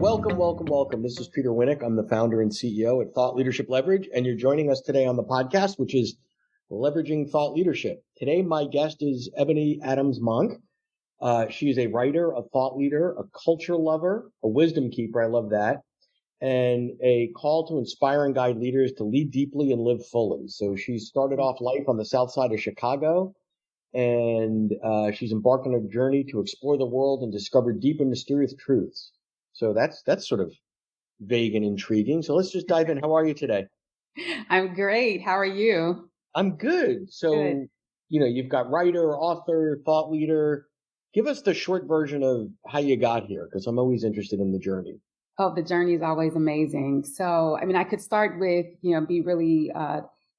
Welcome, welcome, welcome. This is Peter Winnick. I'm the founder and CEO at Thought Leadership Leverage, and you're joining us today on the podcast, which is Leveraging Thought Leadership. Today, my guest is Eboni Adams-Monk. She is a writer, a thought leader, a culture lover, a wisdom keeper. I love that. And a call to inspire and guide leaders to lead deeply and live fully. So she started off life on the south side of Chicago, and she's embarked on a journey to explore the world and discover deep and mysterious truths. So that's sort of vague and intriguing. So let's just dive in. How are you today? I'm great. How are you? I'm good. So, Good. You've got writer, author, thought leader. Give us the short version of how you got here, because I'm always interested in the journey. Oh, the journey is always amazing. So, I could start with, be really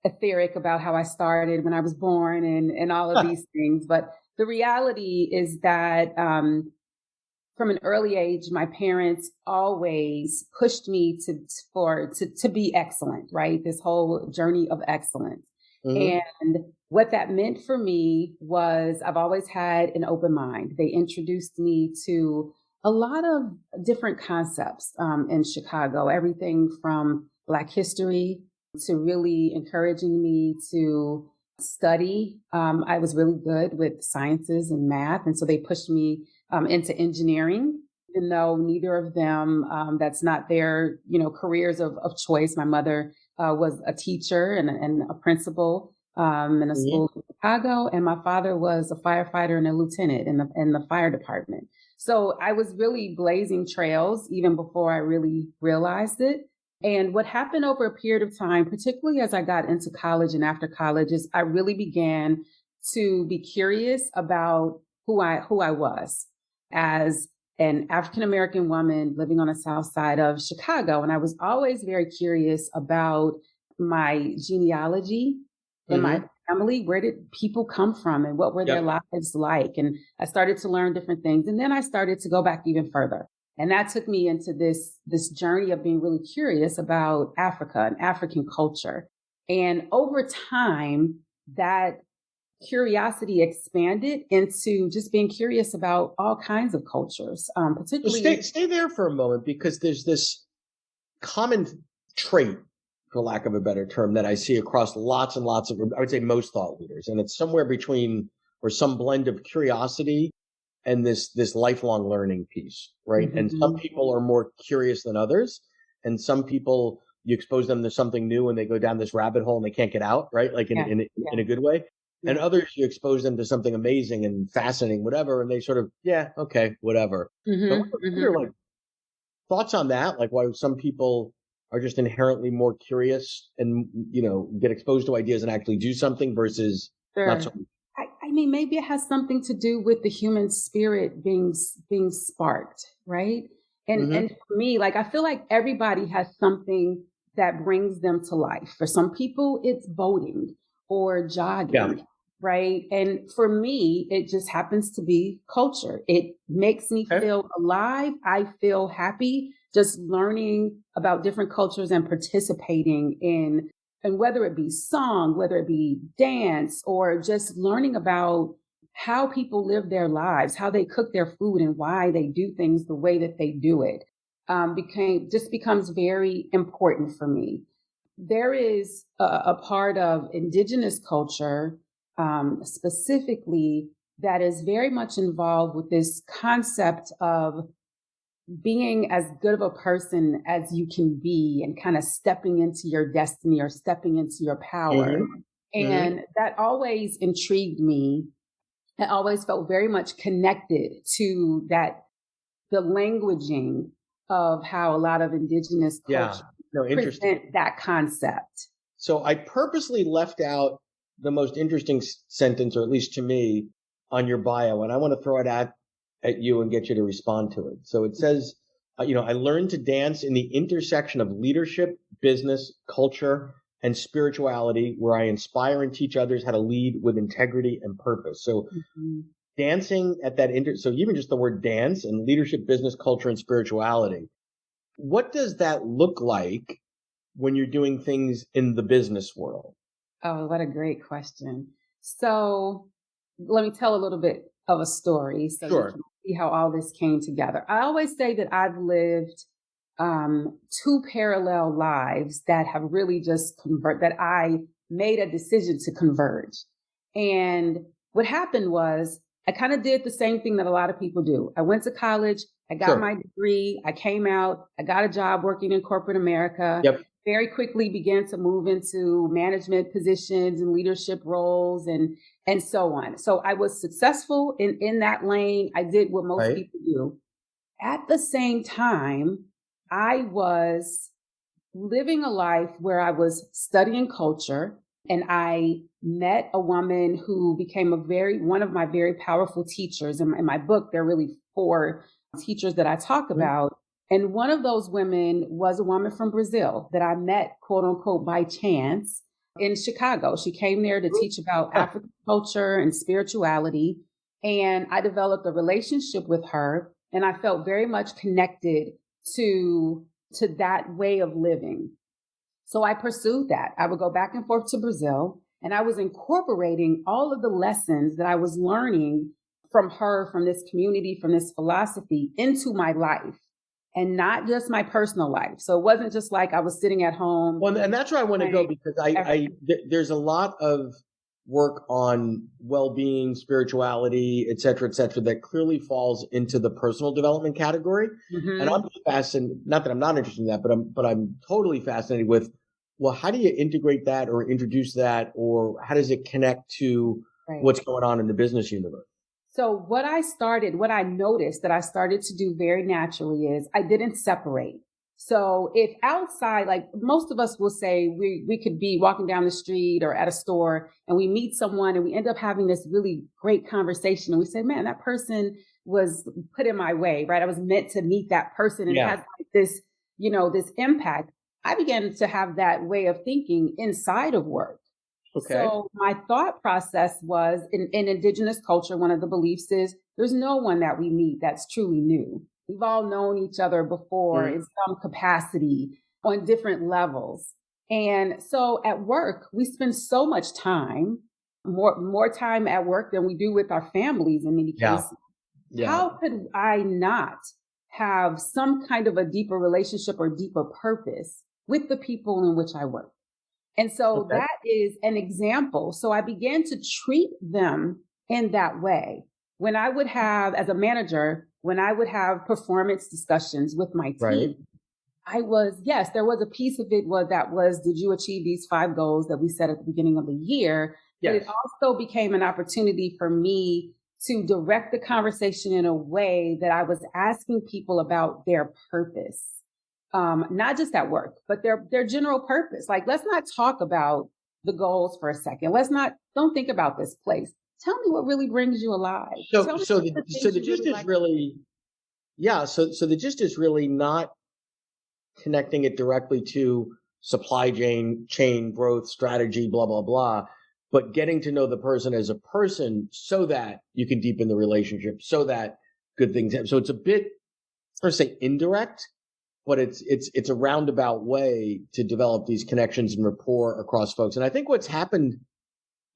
etheric about how I started when I was born and all of these things. But the reality is that from an early age, my parents always pushed me to be excellent, right? This whole journey of excellence. Mm-hmm. And what that meant for me was I've always had an open mind. They introduced me to a lot of different concepts in Chicago, everything from Black history to really encouraging me to study. I was really good with sciences and math. And so they pushed me into engineering, even though neither of them, that's not their, careers of choice. My mother was a teacher and a principal in a school in Chicago, and my father was a firefighter and a lieutenant in the fire department. So I was really blazing trails even before I really realized it. And what happened over a period of time, particularly as I got into college and after college, is I really began to be curious about who I was as an African-American woman living on the south side of Chicago. And I was always very curious about my genealogy and my family. Where did people come from and what were their lives like? And I started to learn different things. And then I started to go back even further. And that took me into this journey of being really curious about Africa and African culture. And over time, that curiosity expanded into just being curious about all kinds of cultures, particularly. So stay there for a moment, because there's this common trait, for lack of a better term, that I see across lots and lots of, I would say most thought leaders. And it's somewhere between, or some blend of curiosity and this lifelong learning piece, right? Mm-hmm. And some people are more curious than others. And some people, you expose them to something new and they go down this rabbit hole and they can't get out, right? Like in a good way. And others, you expose them to something amazing and fascinating, whatever, and they sort of, yeah, okay, whatever. Mm-hmm. So I wonder, like, thoughts on that? Like, why some people are just inherently more curious and, get exposed to ideas and actually do something versus not so. Maybe it has something to do with the human spirit being sparked, right? And for me, like, I feel like everybody has something that brings them to life. For some people, it's boating or jogging, right? And for me, it just happens to be culture. It makes me feel alive. I feel happy just learning about different cultures and participating in, and whether it be song, whether it be dance, or just learning about how people live their lives, how they cook their food and why they do things the way that they do it, becomes very important for me. There is a part of indigenous culture, specifically, that is very much involved with this concept of being as good of a person as you can be and kind of stepping into your destiny or stepping into your power. And that always intrigued me. I always felt very much connected to the languaging of how a lot of indigenous cultures present that concept. So I purposely left out the most interesting sentence, or at least to me, on your bio, and I want to throw it at you and get you to respond to it. So it says, I learned to dance in the intersection of leadership, business, culture, and spirituality, where I inspire and teach others how to lead with integrity and purpose. So dancing at that so even just the word dance and leadership, business, culture, and spirituality, what does that look like when you're doing things in the business world? Oh, what a great question. So let me tell a little bit of a story so you can see how all this came together. I always say that I've lived two parallel lives that have really just that I made a decision to converge. And what happened was I kind of did the same thing that a lot of people do. I went to college, I got my degree, I came out, I got a job working in corporate America. Yep. Very quickly began to move into management positions and leadership roles and so on. So I was successful in that lane. I did what most people do. At the same time, I was living a life where I was studying culture, and I met a woman who became one of my very powerful teachers. In my book, there are really 4 teachers that I talk about. And one of those women was a woman from Brazil that I met, quote unquote, by chance in Chicago. She came there to teach about African culture and spirituality. And I developed a relationship with her, and I felt very much connected to that way of living. So I pursued that. I would go back and forth to Brazil, and I was incorporating all of the lessons that I was learning from her, from this community, from this philosophy into my life, and not just my personal life. So it wasn't just like I was sitting at home. Well, and that's where I want to go, because there's a lot of work on well-being, spirituality, et cetera, that clearly falls into the personal development category. Mm-hmm. And I'm fascinated, not that I'm not interested in that, but I'm totally fascinated with, well, how do you integrate that or introduce that, or how does it connect to what's going on in the business universe? So what I noticed that I started to do very naturally is I didn't separate. So if outside, like most of us will say, we could be walking down the street or at a store and we meet someone and we end up having this really great conversation. And we say, man, that person was put in my way, right? I was meant to meet that person, and it has like this, this impact. I began to have that way of thinking inside of work. Okay. So my thought process was in indigenous culture, one of the beliefs is there's no one that we meet that's truly new. We've all known each other before in some capacity on different levels. And so at work, we spend so much time, more time at work than we do with our families in many cases. Yeah. How could I not have some kind of a deeper relationship or deeper purpose with the people in which I work? And so that is an example. So I began to treat them in that way. When I would have, as a manager, when I would have performance discussions with my team, there was a piece of it did you achieve these 5 goals that we set at the beginning of the year? Yes. But it also became an opportunity for me to direct the conversation in a way that I was asking people about their purpose. Not just at work, but their general purpose. Like, let's not talk about the goals for a second. Don't think about this place. Tell me what really brings you alive. So the gist is really, so the gist is really not connecting it directly to supply chain growth strategy, blah, blah, blah, but getting to know the person as a person so that you can deepen the relationship, so that good things happen. So it's a bit, I say indirect, but it's a roundabout way to develop these connections and rapport across folks. And I think what's happened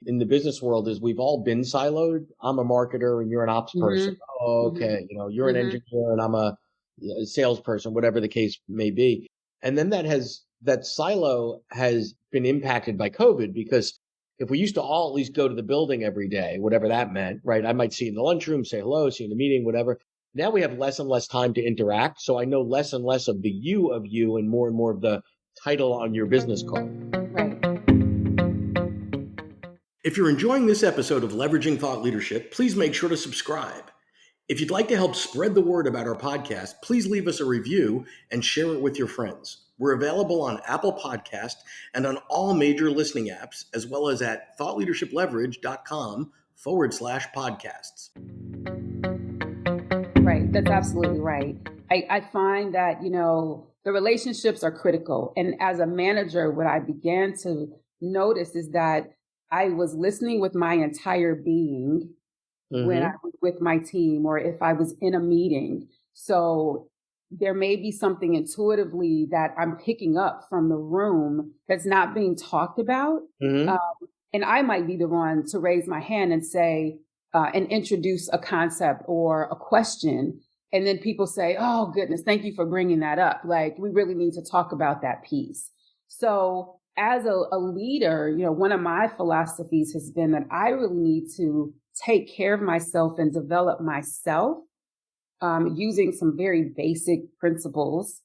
in the business world is we've all been siloed. I'm a marketer and you're an ops person. Mm-hmm. Oh, okay. You're an engineer and I'm a salesperson, whatever the case may be. And then that silo has been impacted by COVID, because if we used to all at least go to the building every day, whatever that meant, right? I might see you in the lunchroom, say hello, see you in the meeting, whatever. Now we have less and less time to interact. So I know less and less of the you of you and more of the title on your business card. Right. If you're enjoying this episode of Leveraging Thought Leadership, please make sure to subscribe. If you'd like to help spread the word about our podcast, please leave us a review and share it with your friends. We're available on Apple Podcast and on all major listening apps, as well as at thoughtleadershipleverage.com/podcasts. Right. That's absolutely right. I find that, the relationships are critical. And as a manager, what I began to notice is that I was listening with my entire being when I was with my team, or if I was in a meeting. So there may be something intuitively that I'm picking up from the room that's not being talked about. And I might be the one to raise my hand and say, and introduce a concept or a question. And then people say, oh, goodness, thank you for bringing that up. Like, we really need to talk about that piece. So as a leader, one of my philosophies has been that I really need to take care of myself and develop myself using some very basic principles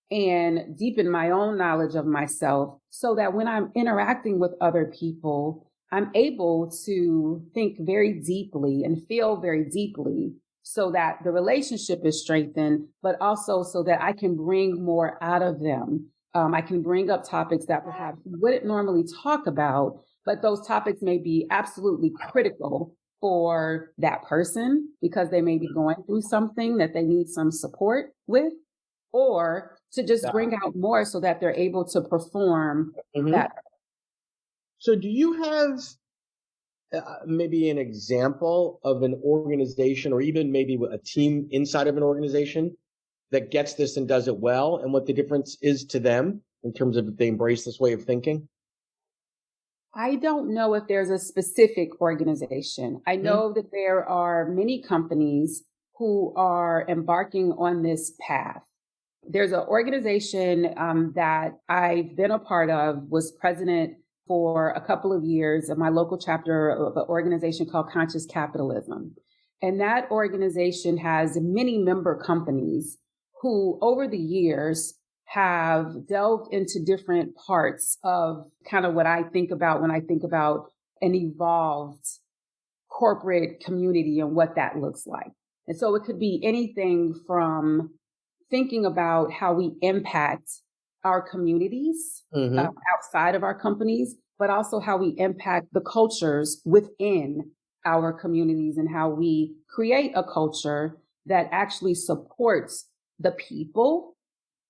and deepen my own knowledge of myself so that when I'm interacting with other people, I'm able to think very deeply and feel very deeply so that the relationship is strengthened, but also so that I can bring more out of them. I can bring up topics that perhaps we wouldn't normally talk about, but those topics may be absolutely critical for that person because they may be going through something that they need some support with, or to just bring out more so that they're able to perform better. So do you have maybe an example of an organization or even maybe a team inside of an organization that gets this and does it well, and what the difference is to them in terms of if they embrace this way of thinking? I don't know if there's a specific organization. I know that there are many companies who are embarking on this path. There's an organization that I've been a part of, was president for a couple of years of my local chapter of an organization called Conscious Capitalism. And that organization has many member companies who over the years have delved into different parts of kind of what I think about when I think about an evolved corporate community and what that looks like. And so it could be anything from thinking about how we impact our communities outside of our companies, but also how we impact the cultures within our communities and how we create a culture that actually supports the people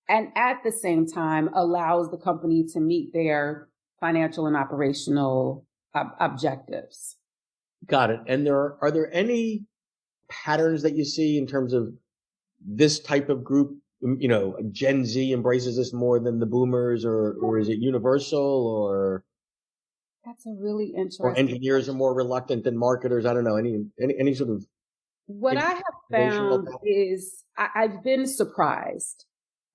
and at the same time allows the company to meet their financial and operational objectives. Got it. And are there any patterns that you see in terms of this type of group? Gen Z embraces this more than the boomers, or is it universal, or that's a really interesting or engineers question. are more reluctant than marketers? I don't know. Any sort of what I have found is I've been surprised.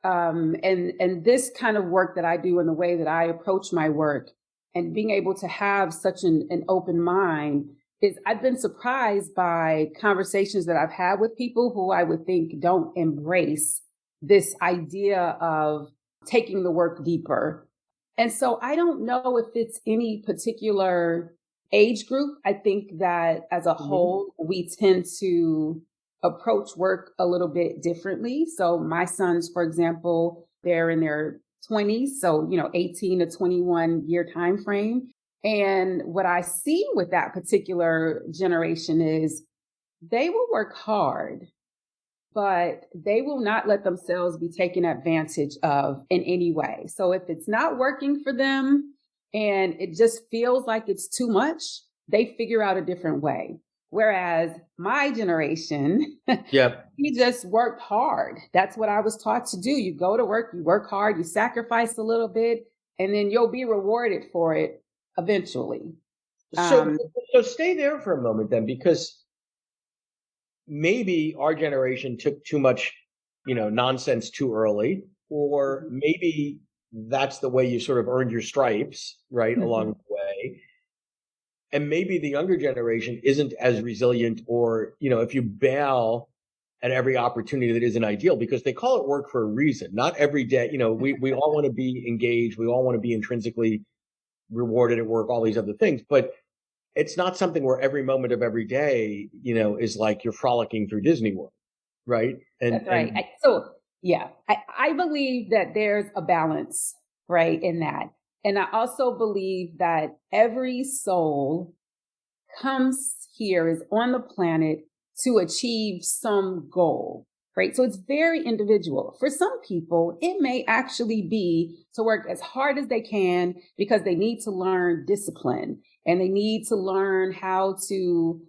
And this kind of work that I do and the way that I approach my work and being able to have such an open mind is I've been surprised by conversations that I've had with people who I would think don't embrace this idea of taking the work deeper. And so I don't know if it's any particular age group. I think that as a whole, we tend to approach work a little bit differently. So my sons, for example, they're in their 20s, so 18 to 21 year time frame. And what I see with that particular generation is they will work hard, but they will not let themselves be taken advantage of in any way. So if it's not working for them and it just feels like it's too much, they figure out a different way. Whereas my generation, we just worked hard. That's what I was taught to do. You go to work, you work hard, you sacrifice a little bit, and then you'll be rewarded for it eventually. So stay there for a moment then, because maybe our generation took too much, nonsense too early, or maybe that's the way you sort of earned your stripes, right, along the way. And maybe the younger generation isn't as resilient, or, if you bail at every opportunity that isn't ideal, because they call it work for a reason. Not every day, we all want to be engaged. We all want to be intrinsically rewarded at work, all these other things. But it's not something where every moment of every day, is like you're frolicking through Disney World, right? That's right. I believe that there's a balance, right, in that. And I also believe that every soul comes here, is on the planet to achieve some goal, right? So it's very individual. For some people, it may actually be to work as hard as they can because they need to learn discipline and they need to learn how to,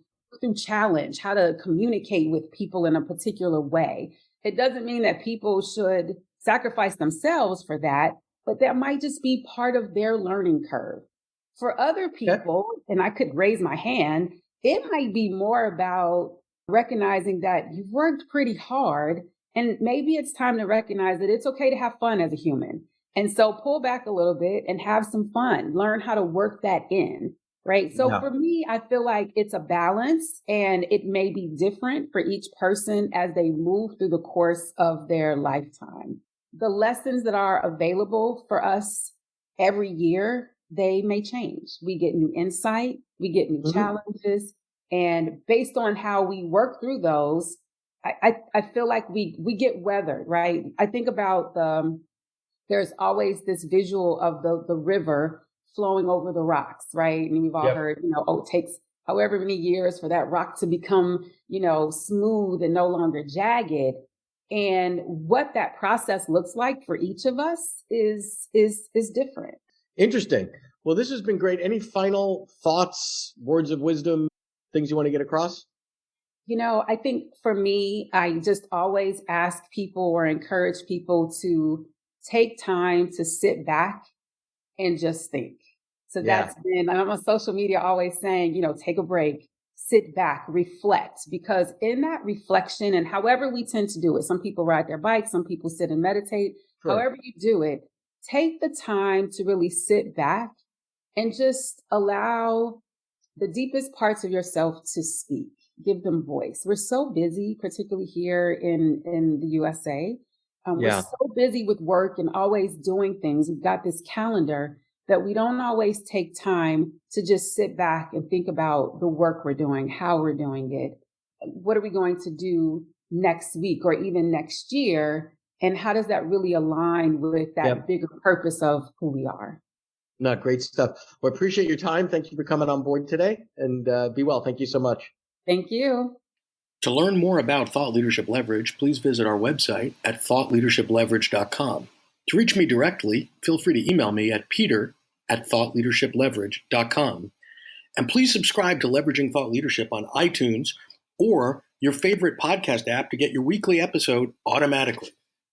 through challenge, how to communicate with people in a particular way. It doesn't mean that people should sacrifice themselves for that, but that might just be part of their learning curve. For other people, and I could raise my hand, it might be more about recognizing that you've worked pretty hard, and maybe it's time to recognize that it's okay to have fun as a human. And so pull back a little bit and have some fun, learn how to work that in. Right. So Yeah. for me, I feel like it's a balance, and it may be different for each person as they move through the course of their lifetime. The lessons that are available for us every year, they may change. We get new insight, we get new challenges, and based on how we work through those, I feel like we get weathered, right? I think about there's always this visual of the river flowing over the rocks, right? And we've all Yep. heard, oh, it takes however many years for that rock to become, smooth and no longer jagged. And what that process looks like for each of us is different. Interesting. Well, this has been great. Any final thoughts, words of wisdom, things you want to get across? I think for me, I just always ask people or encourage people to take time to sit back and just think. So Yeah. that's been, I'm on social media always saying, take a break, sit back, reflect, because in that reflection, and however we tend to do it, some people ride their bikes, some people sit and meditate, Sure. however you do it, take the time to really sit back and just allow the deepest parts of yourself to speak. Give them voice. We're so busy, particularly here in the USA. We're Yeah. so busy with work and always doing things. We've got this calendar that we don't always take time to just sit back and think about the work we're doing, how we're doing it. What are we going to do next week or even next year? And how does that really align with that Yep. bigger purpose of who we are? No, great stuff. Well, appreciate your time. Thank you for coming on board today, and be well. Thank you so much. Thank you. To learn more about Thought Leadership Leverage, please visit our website at thoughtleadershipleverage.com. To reach me directly, feel free to email me at peter@thoughtleadershipleverage.com. And please subscribe to Leveraging Thought Leadership on iTunes or your favorite podcast app to get your weekly episode automatically.